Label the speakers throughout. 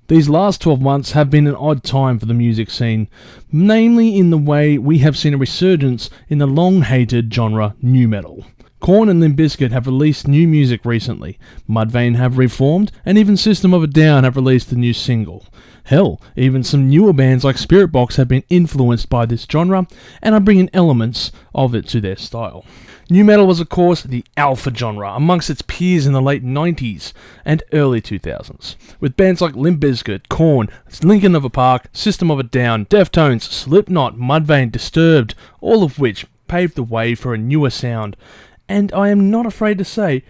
Speaker 1: These last 12 months have been an odd time for the music scene, namely in the way we have seen a resurgence in the long-hated genre nu metal. Korn and Limp Bizkit have released new music recently, Mudvayne have reformed, and even System of a Down have released a new single. Hell, even some newer bands like Spiritbox have been influenced by this genre and are bringing elements of it to their style. Nu metal was of course the alpha genre amongst its peers in the late 90s and early 2000s, with bands like Limp Bizkit, Korn, Linkin Park, System of a Down, Deftones, Slipknot, Mudvayne, Disturbed, all of which paved the way for a newer sound. And I am not afraid to say,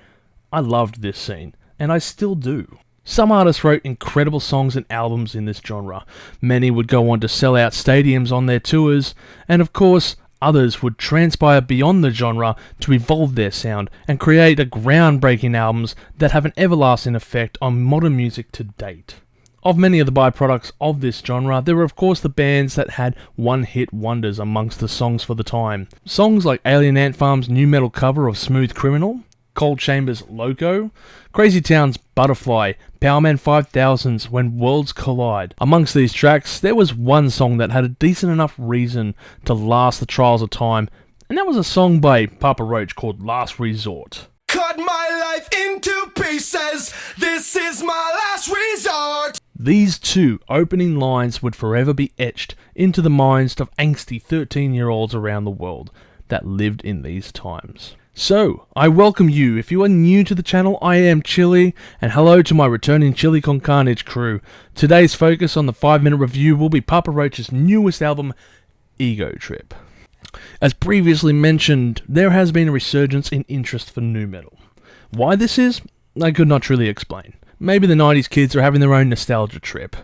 Speaker 1: I loved this scene, and I still do. Some artists wrote incredible songs and albums in this genre. Many would go on to sell out stadiums on their tours, and of course, others would transpire beyond the genre to evolve their sound and create a groundbreaking albums that have an everlasting effect on modern music to date. Of many of the byproducts of this genre, there were of course the bands that had one-hit wonders amongst the songs for the time. Songs like Alien Ant Farm's nu metal cover of Smooth Criminal, Cold Chamber's Loco, Crazy Town's Butterfly, Powerman 5000's When Worlds Collide. Amongst these tracks, there was one song that had a decent enough reason to last the trials of time, and that was a song by Papa Roach called Last Resort.
Speaker 2: Cut my life into pieces, this is my last resort.
Speaker 1: These two opening lines would forever be etched into the minds of angsty 13-year-olds around the world that lived in these times. So, I welcome you. If you are new to the channel, I am Chilli, and hello to my returning Chilli Con Carnage Crew. Today's focus on the 5-minute review will be Papa Roach's newest album, Ego Trip. As previously mentioned, there has been a resurgence in interest for nu metal. Why this is, I could not truly explain. Maybe the 90s kids are having their own nostalgia trip.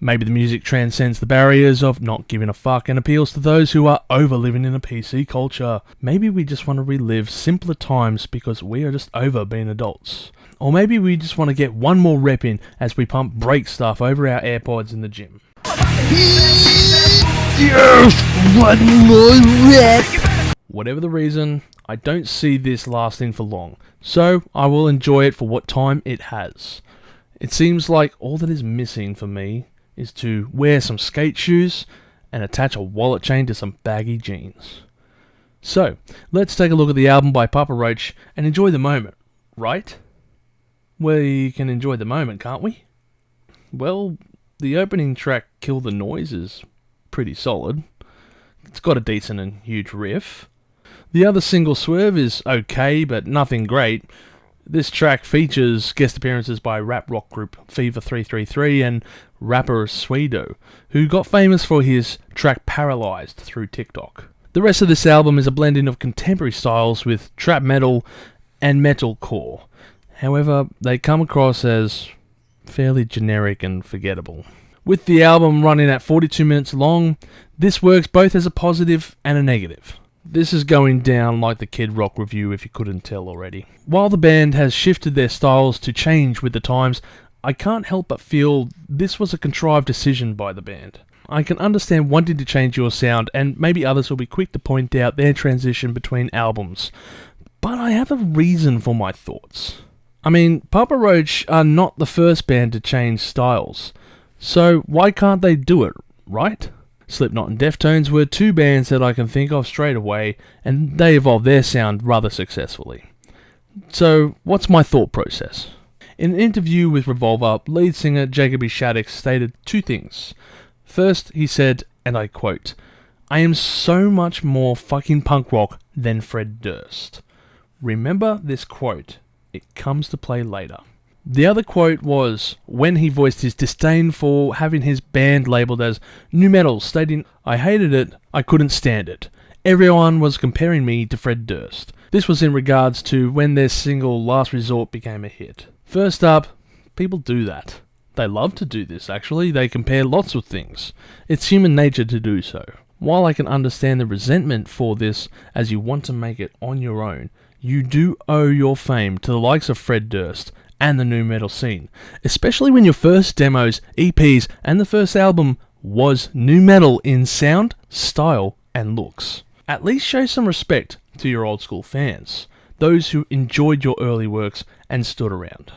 Speaker 1: Maybe the music transcends the barriers of not giving a fuck and appeals to those who are over living in a PC culture. Maybe we just want to relive simpler times because we are just over being adults. Or maybe we just want to get one more rep in as we pump break stuff over our AirPods in the gym.
Speaker 3: Yes! One more rep!
Speaker 1: Whatever the reason, I don't see this lasting for long, so I will enjoy it for what time it has. It seems like all that is missing for me is to wear some skate shoes and attach a wallet chain to some baggy jeans. So, let's take a look at the album by Papa Roach and enjoy the moment, right? We can enjoy the moment, can't we? Well, the opening track, Kill the Noise, is pretty solid. It's got a decent and huge riff. The other single, Swerve, is okay, but nothing great. This track features guest appearances by rap rock group Fever 333 and rapper Swedo, who got famous for his track Paralyzed through TikTok. The rest of this album is a blending of contemporary styles with trap metal and metalcore. However, they come across as fairly generic and forgettable. With the album running at 42 minutes long, this works both as a positive and a negative. This is going down like the Kid Rock review if you couldn't tell already. While the band has shifted their styles to change with the times, I can't help but feel this was a contrived decision by the band. I can understand wanting to change your sound, and maybe others will be quick to point out their transition between albums, but I have a reason for my thoughts. I mean, Papa Roach are not the first band to change styles, so why can't they do it, right? Slipknot and Deftones were two bands that I can think of straight away, and they evolved their sound rather successfully. So, what's my thought process? In an interview with Revolver, lead singer Jacoby Shaddix stated two things. First, he said, and I quote, "I am so much more fucking punk rock than Fred Durst." Remember this quote. It comes to play later. The other quote was when he voiced his disdain for having his band labelled as nu metal, stating, "I hated it, I couldn't stand it. Everyone was comparing me to Fred Durst." This was in regards to when their single Last Resort became a hit. First up, people do that. They love to do this actually, they compare lots of things. It's human nature to do so. While I can understand the resentment for this as you want to make it on your own, you do owe your fame to the likes of Fred Durst and the nu metal scene, especially when your first demos, EPs, and the first album was nu metal in sound, style, and looks. At least show some respect to your old school fans, those who enjoyed your early works and stood around.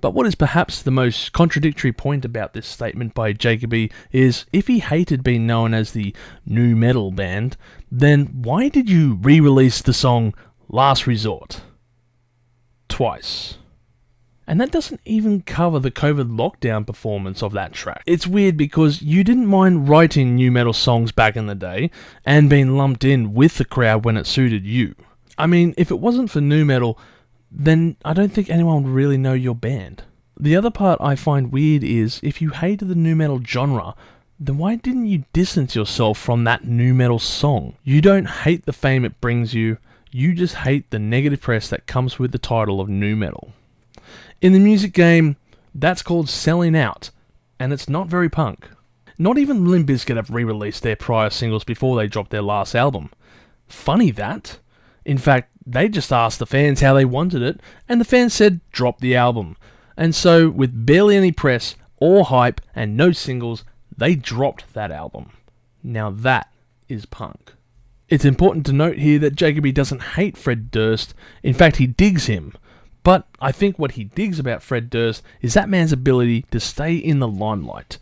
Speaker 1: But what is perhaps the most contradictory point about this statement by Jacoby is, if he hated being known as the nu metal band, then why did you re-release the song Last Resort twice? And that doesn't even cover the COVID lockdown performance of that track. It's weird because you didn't mind writing nu metal songs back in the day and being lumped in with the crowd when it suited you. I mean, if it wasn't for nu metal, then I don't think anyone would really know your band. The other part I find weird is, if you hated the nu metal genre, then why didn't you distance yourself from that nu metal song? You don't hate the fame it brings you, you just hate the negative press that comes with the title of nu metal. In the music game, that's called selling out, and it's not very punk. Not even Limp Bizkit have re-released their prior singles before they dropped their last album. Funny that. In fact, they just asked the fans how they wanted it, and the fans said drop the album. And so, with barely any press or hype and no singles, they dropped that album. Now that is punk. It's important to note here that Jacoby doesn't hate Fred Durst, in fact he digs him. But I think what he digs about Fred Durst is that man's ability to stay in the limelight.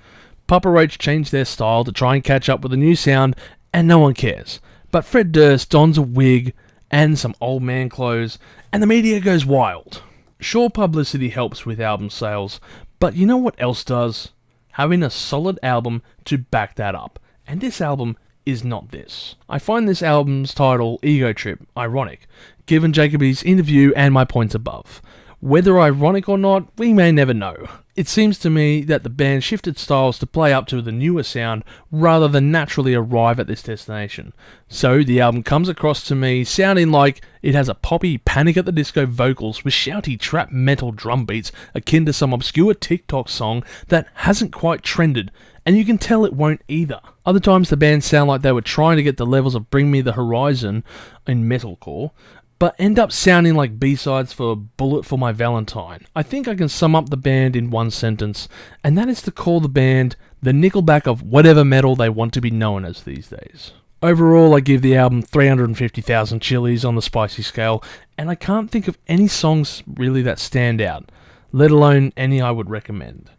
Speaker 1: Papa Roach changed their style to try and catch up with a new sound, and no one cares. But Fred Durst dons a wig and some old man clothes, and the media goes wild. Sure, publicity helps with album sales, but you know what else does? Having a solid album to back that up. And this album is not this. I find this album's title, Ego Trip, ironic, given Jacoby's interview and my points above. Whether ironic or not, we may never know. It seems to me that the band shifted styles to play up to the newer sound rather than naturally arrive at this destination. So the album comes across to me sounding like it has a poppy Panic at the Disco vocals with shouty trap metal drum beats akin to some obscure TikTok song that hasn't quite trended, and you can tell it won't either. Other times the band sound like they were trying to get the levels of Bring Me the Horizon in metalcore, but end up sounding like B-sides for Bullet for My Valentine. I think I can sum up the band in one sentence, and that is to call the band the Nickelback of whatever metal they want to be known as these days. Overall, I give the album 350,000 chilies on the spicy scale, and I can't think of any songs really that stand out, let alone any I would recommend.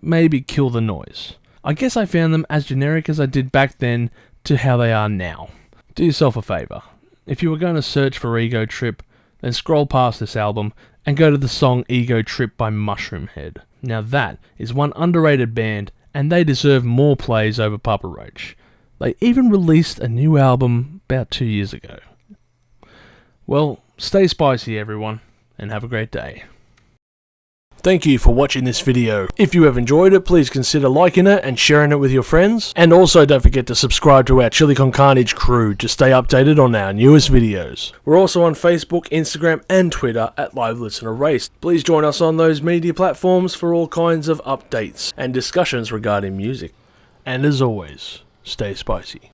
Speaker 1: Maybe Kill the Noise. I guess I found them as generic as I did back then to how they are now. Do yourself a favour. If you were going to search for Ego Trip, then scroll past this album and go to the song Ego Trip by Mushroomhead. Now that is one underrated band, and they deserve more plays over Papa Roach. They even released a new album about 2 years ago. Well, stay spicy everyone, and have a great day. Thank you for watching this video. If you have enjoyed it, please consider liking it and sharing it with your friends. And also don't forget to subscribe to our Chilli Con Carnage Crew to stay updated on our newest videos. We're also on Facebook, Instagram and Twitter at Live Listen Erased. Please join us on those media platforms for all kinds of updates and discussions regarding music. And as always, stay spicy.